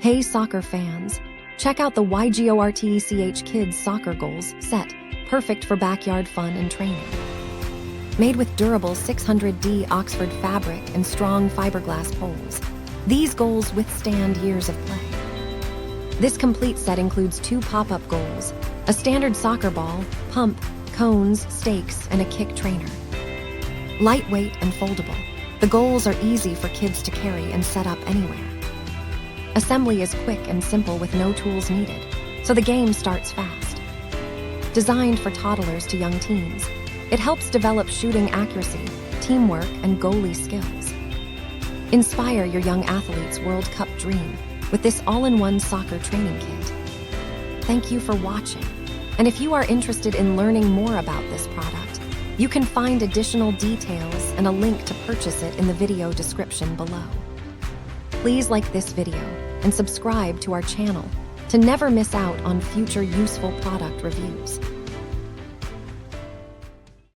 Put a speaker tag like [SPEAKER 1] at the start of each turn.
[SPEAKER 1] Hey soccer fans, check out the YGORTECH Kids Soccer Goals set, perfect for backyard fun and training. Made with durable 600D Oxford fabric and strong fiberglass poles, these goals withstand years of play. This complete set includes 2 pop-up goals, a standard soccer ball, pump, cones, stakes, and a kick trainer. Lightweight and foldable, the goals are easy for kids to carry and set up anywhere. Assembly is quick and simple with no tools needed, so the game starts fast. Designed for toddlers to young teens, it helps develop shooting accuracy, teamwork, and goalie skills. Inspire your young athlete's World Cup dream with this all-in-one soccer training kit. Thank you for watching, and if you are interested in learning more about this product, you can find additional details and a link to purchase it in the video description below. Please like this video and subscribe to our channel to never miss out on future useful product reviews.